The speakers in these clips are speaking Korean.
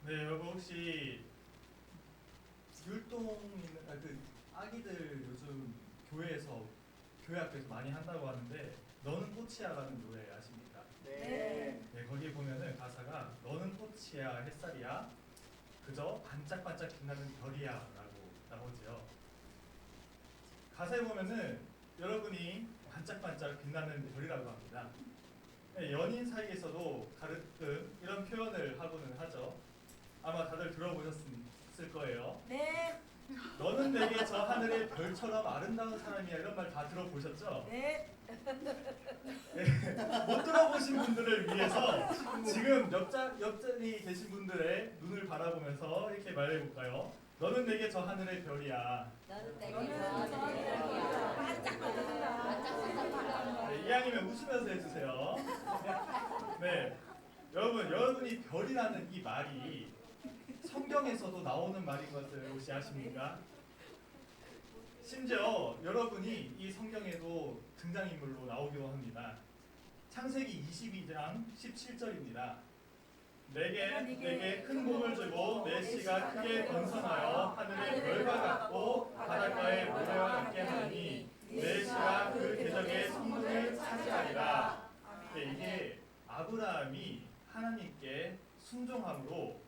네, 여러분 혹시 율동 있는 그 아기들 요즘 교회에서 교회 앞에서 많이 한다고 하는데 너는 꽃이야라는 노래 아십니까? 네. 네, 거기 보면은 가사가 너는 꽃이야 햇살이야 그저 반짝반짝 빛나는 별이야라고 나오죠. 가사에 보면은 여러분이 반짝반짝 빛나는 별이라고 합니다. 네, 연인 사이에서도 가끔 이런 표현을 하고는 하죠. 아마 다들 들어보셨을 거예요. 네. 너는 내게 저 하늘의 별처럼 아름다운 사람이야 이런 말 다 들어보셨죠? 네. 네, 못 들어보신 분들을 위해서 지금 옆자리 계신 분들의 눈을 바라보면서 이렇게 말해볼까요? 너는 내게 저 하늘의 별이야. 너는 내게 너는 좋아하는 반짝반짝한다. 네, 이왕이면 웃으면서 해주세요. 네, 여러분이 별이라는 이 말이 성경에서도 나오는 말인 것을 혹시 아십니까? 심지어 여러분이 이 성경에도 등장인물로 나오기도 합니다. 창세기 22장 17절입니다. 내게 큰 복을 주고 내 씨가 크게 번성하여 하늘의 별과 같고 바닷가의 모래와 같게 하니 내 씨가 그 대적의 성문을 차지하리라. 네, 이게 아브라함이 하나님께 순종함으로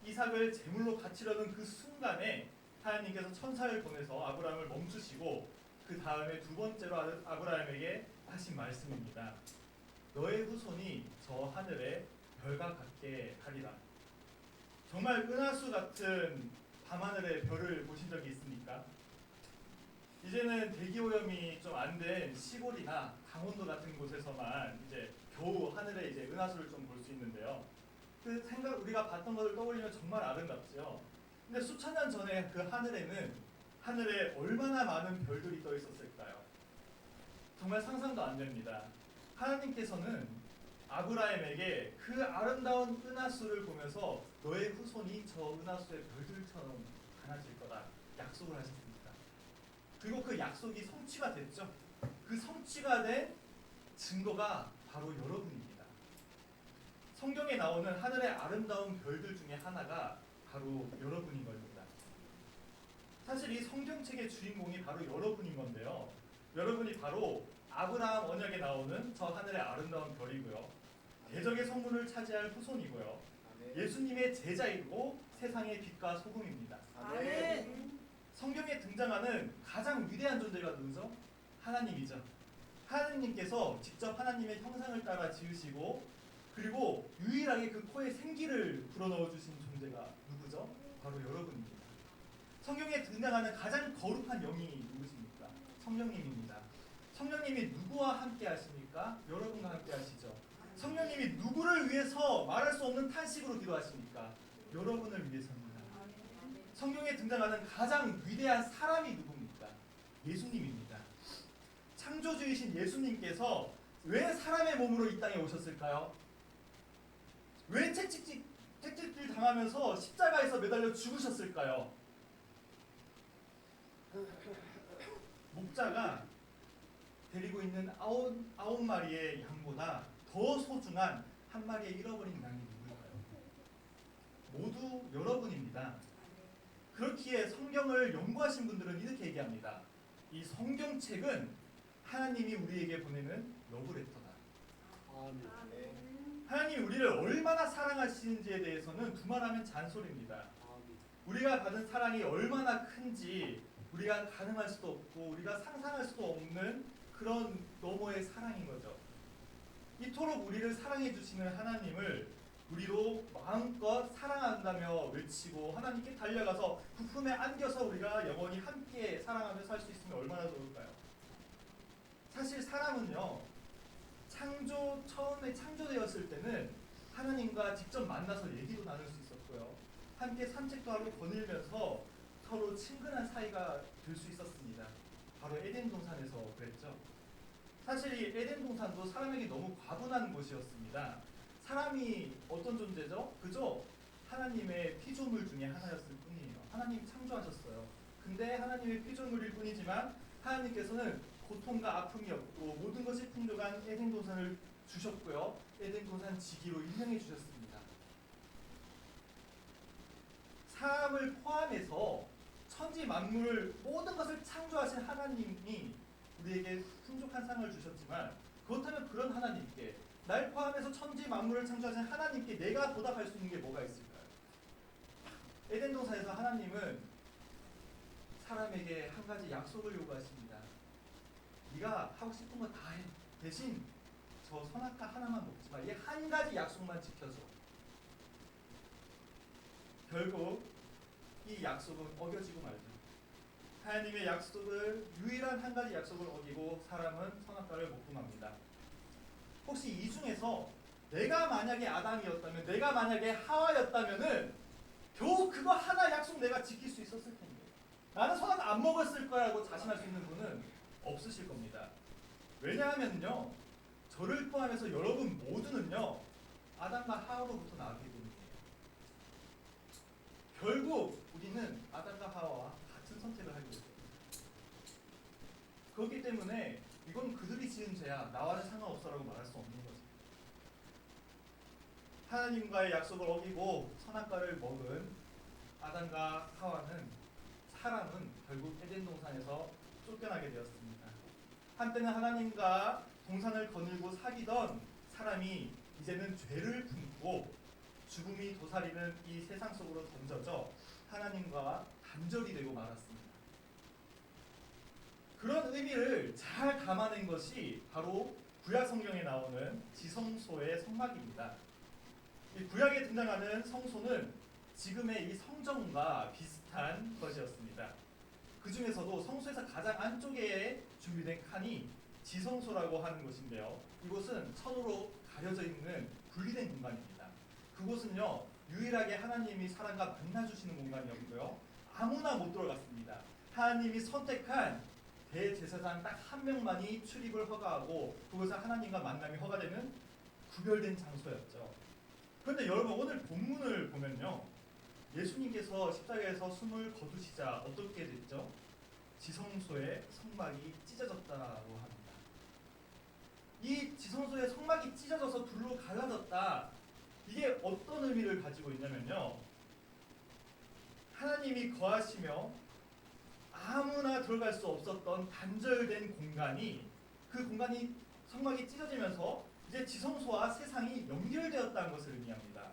이삭을 제물로 바치려는 그 순간에 하나님께서 천사를 보내서 아브라함을 멈추시고 그 다음에 두 번째로 아브라함에게 하신 말씀입니다. 너의 후손이 저 하늘의 별과 같게 하리라. 정말 은하수 같은 밤하늘의 별을 보신 적이 있습니까? 이제는 대기오염이 좀 안 된 시골이나 강원도 같은 곳에서만 이제 겨우 하늘에 이제 은하수를 좀 볼 수 있는데요. 그 생각 우리가 봤던 것을 떠올리면 정말 아름답죠. 근데 수천 년 전에 그 하늘에 얼마나 많은 별들이 떠 있었을까요? 정말 상상도 안 됩니다. 하나님께서는 아브라함에게 그 아름다운 은하수를 보면서 너의 후손이 저 은하수의 별들처럼 많아질 거다 약속을 하셨습니다. 그리고 그 약속이 성취가 됐죠. 그 성취가 된 증거가 바로 여러분입니다. 성경에 나오는 하늘의 아름다운 별들 중에 하나가 바로 여러분인 겁니다. 사실 이 성경책의 주인공이 바로 여러분인 건데요. 여러분이 바로 아브라함 언약에 나오는 저 하늘의 아름다운 별이고요. 대적의 성문을 차지할 후손이고요. 예수님의 제자이고 세상의 빛과 소금입니다. 아멘. 성경에 등장하는 가장 위대한 존재가 누구죠? 하나님이죠. 하나님께서 직접 하나님의 형상을 따라 지으시고 그리고 유일하게 그 코에 생기를 불어넣어 주신 존재가 누구죠? 바로 여러분입니다. 성경에 등장하는 가장 거룩한 영이 누구십니까? 성령님입니다. 성령님이 누구와 함께 하십니까? 여러분과 함께 하시죠. 성령님이 누구를 위해서 말할 수 없는 탄식으로 기도하십니까? 여러분을 위해서입니다. 성경에 등장하는 가장 위대한 사람이 누굽니까? 예수님입니다. 창조주이신 예수님께서 왜 사람의 몸으로 이 땅에 오셨을까요? 왜 채찍질 당하면서 십자가에서 매달려 죽으셨을까요? 목자가 데리고 있는 아홉 마리의 양보다 더 소중한 한 마리의 잃어버린 양이 누굴까요? 모두 여러분입니다. 그렇기에 성경을 연구하신 분들은 이렇게 얘기합니다. 이 성경책은 하나님이 우리에게 보내는 러브레터다. 하나님이 우리를 얼마나 사랑하시는지에 대해서는 두말하면 잔소리입니다. 우리가 받은 사랑이 얼마나 큰지 우리가 가늠할 수도 없고 우리가 상상할 수도 없는 그런 너머의 사랑인 거죠. 이토록 우리를 사랑해 주시는 하나님을 우리로 마음껏 사랑한다며 외치고 하나님께 달려가서 그 품에 안겨서 우리가 영원히 함께 사랑하며 살 수 있으면 얼마나 좋을까요? 사실 사람은요, 처음에 창조되었을 때는 하나님과 직접 만나서 얘기도 나눌 수 있었고요. 함께 산책도 하고 거닐면서 서로 친근한 사이가 될 수 있었습니다. 바로 에덴 동산에서 그랬죠. 사실 이 에덴 동산도 사람에게 너무 과분한 곳이었습니다. 사람이 어떤 존재죠? 그저 하나님의 피조물 중에 하나였을 뿐이에요. 하나님이 창조하셨어요. 근데 하나님의 피조물일 뿐이지만 하나님께서는 고통과 아픔이 없고 모든 것이 풍족한 에덴 동산을 주셨고요. 에덴 동산 지기로 임명해 주셨습니다. 사람을 포함해서 천지 만물 모든 것을 창조하신 하나님이 우리에게 풍족한 상을 주셨지만, 그렇다면 그런 하나님께, 날 포함해서 천지 만물을 창조하신 하나님께 내가 보답할 수 있는 게 뭐가 있을까요? 에덴 동산에서 하나님은 사람에게 한 가지 약속을 요구하십니다. 네가 하고 싶은 거 다 해. 대신 저 선악과 하나만 먹지 마. 이 한 가지 약속만 지켜줘. 결국 이 약속은 어겨지고 말죠. 하나님의 약속을, 유일한 한 가지 약속을 어기고 사람은 선악과를 먹고 맙니다. 혹시 이 중에서 내가 만약에 아담이었다면, 내가 만약에 하와였다면은 겨우 그거 하나 약속 내가 지킬 수 있었을 텐데, 나는 선악 안 먹었을 거라고 자신할 수 있는 분은 없으실 겁니다. 왜냐하면요, 저를 포함해서 여러분 모두는요 아담과 하와로부터 나왔기 때문이에요. 결국 우리는 아담과 하와와 같은 선택을 하게 됐어요. 그렇기 때문에 이건 그들이 지은 죄야, 나와는 상관없어라고 말할 수 없는 거죠. 하나님과의 약속을 어기고 선악과를 먹은 아담과 하와는, 사람은 결국 에덴 동산에서 쫓겨나게 되었습니다. 한때는 하나님과 동산을 거닐고 사귀던 사람이 이제는 죄를 품고 죽음이 도사리는 이 세상 속으로 던져져 하나님과 단절이 되고 말았습니다. 그런 의미를 잘 담아낸 것이 바로 구약 성경에 나오는 지성소의 성막입니다. 이 구약에 등장하는 성소는 지금의 이 성전과 비슷한 것이었습니다. 그 중에서도 성소에서 가장 안쪽에 준비된 칸이 지성소라고 하는 곳인데요. 이곳은 천으로 가려져 있는 분리된 공간입니다. 그곳은요, 유일하게 하나님이 사람과 만나주시는 공간이었고요, 아무나 못 들어갔습니다. 하나님이 선택한 대제사장 딱 한 명만이 출입을 허가하고 그곳에 하나님과 만남이 허가되는 구별된 장소였죠. 그런데 여러분, 오늘 본문을 보면요, 예수님께서 십자가에서 숨을 거두시자 어떻게 됐죠? 지성소의 성막이 찢어졌다고 합니다. 이 지성소의 성막이 찢어져서 둘로 갈라졌다, 이게 어떤 의미를 가지고 있냐면요, 하나님이 거하시며 아무나 들어갈 수 없었던 단절된 공간이, 그 공간이, 성막이 찢어지면서 이제 지성소와 세상이 연결되었다는 것을 의미합니다.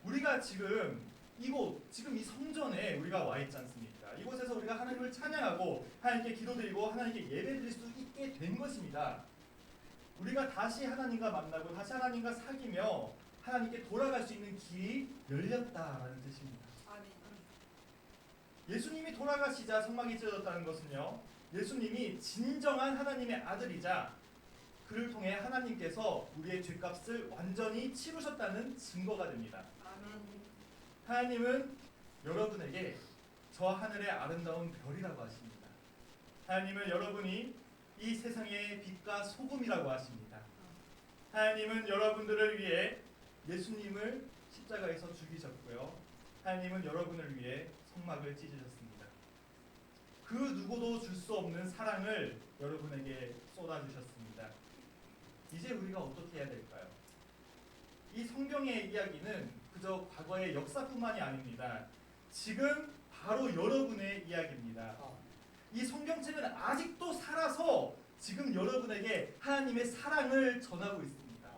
우리가 지금 이곳, 지금 이 성전에 우리가 와 있지 않습니까? 이곳에서 우리가 하나님을 찬양하고 하나님께 기도드리고 하나님께 예배드릴 수 있게 된 것입니다. 우리가 다시 하나님과 만나고 다시 하나님과 사귀며 하나님께 돌아갈 수 있는 길이 열렸다라는 뜻입니다. 예수님이 돌아가시자 성막이 찢어졌다는 것은요, 예수님이 진정한 하나님의 아들이자 그를 통해 하나님께서 우리의 죄값을 완전히 치르셨다는 증거가 됩니다. 하나님은 여러분에게 저 하늘의 아름다운 별이라고 하십니다. 하나님은 여러분이 이 세상의 빛과 소금이라고 하십니다. 하나님은 여러분들을 위해 예수님을 십자가에서 죽이셨고요, 하나님은 여러분을 위해 성막을 찢으셨습니다. 그 누구도 줄 수 없는 사랑을 여러분에게 쏟아주셨습니다. 이제 우리가 어떻게 해야 될까요? 이 성경의 이야기는 그저 과거의 역사뿐만이 아닙니다. 지금 바로 여러분의 이야기입니다. 이 성경책은 아직도 살아서 지금 여러분에게 하나님의 사랑을 전하고 있습니다.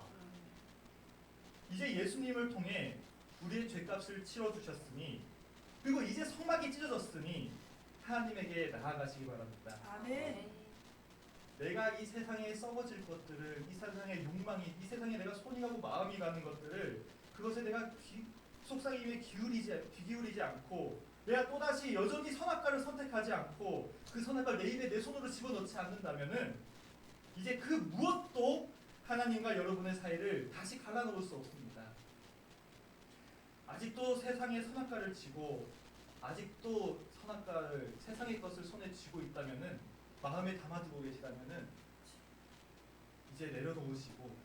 이제 예수님을 통해 우리의 죄값을 치러주셨으니, 그리고 이제 성막이 찢어졌으니 하나님에게 나아가시기 바랍니다. 아멘. 내가 이 세상에 썩어질 것들을, 이 세상의 욕망이, 이 세상에 내가 손이 가고 마음이 가는 것들을, 그것에 내가 속삭임에 귀 기울이지 않고, 내가 또다시 여전히 선악과를 선택하지 않고 그 선악과를 내 입에 내 손으로 집어넣지 않는다면은 이제 그 무엇도 하나님과 여러분의 사이를 다시 갈라놓을 수 없습니다. 아직도 세상의 선악과를 쥐고, 아직도 선악과를, 세상의 것을 손에 쥐고 있다면은, 마음에 담아두고 계시다면은 이제 내려놓으시고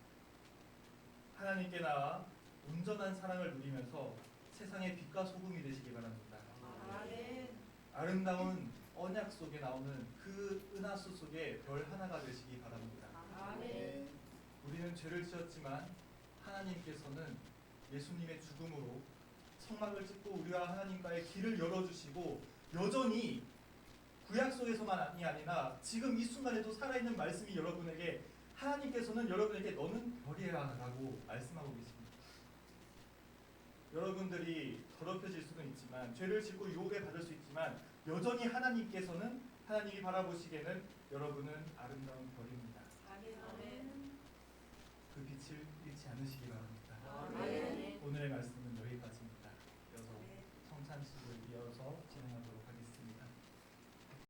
하나님께 나와 온전한 사랑을 누리면서 세상의 빛과 소금이 되시기 바랍니다. 아멘. 아름다운 언약 속에 나오는 그 은하수 속에 별 하나가 되시기 바랍니다. 아멘. 우리는 죄를 지었지만 하나님께서는 예수님의 죽음으로 장막을 짓고 우리와 하나님과의 길을 열어주시고 여전히 구약 속에서만이 아니라 지금 이 순간에도 살아있는 말씀이 여러분에게 하나님께서는 여러분에게 너는 별이야 라고 말씀하고 계십니다. 여러분들이 더럽혀질 수는 있지만 죄를 짓고 유혹에 받을 수 있지만 여전히 하나님께서는 하나님이 바라보시기에는 여러분은 아름다운 별입니다. 아멘. 그 빛을 잃지 않으시기 바랍니다. 아멘. 오늘의 말씀은 여기까지입니다. 이어서 성찬식을 이어서 진행하도록 하겠습니다.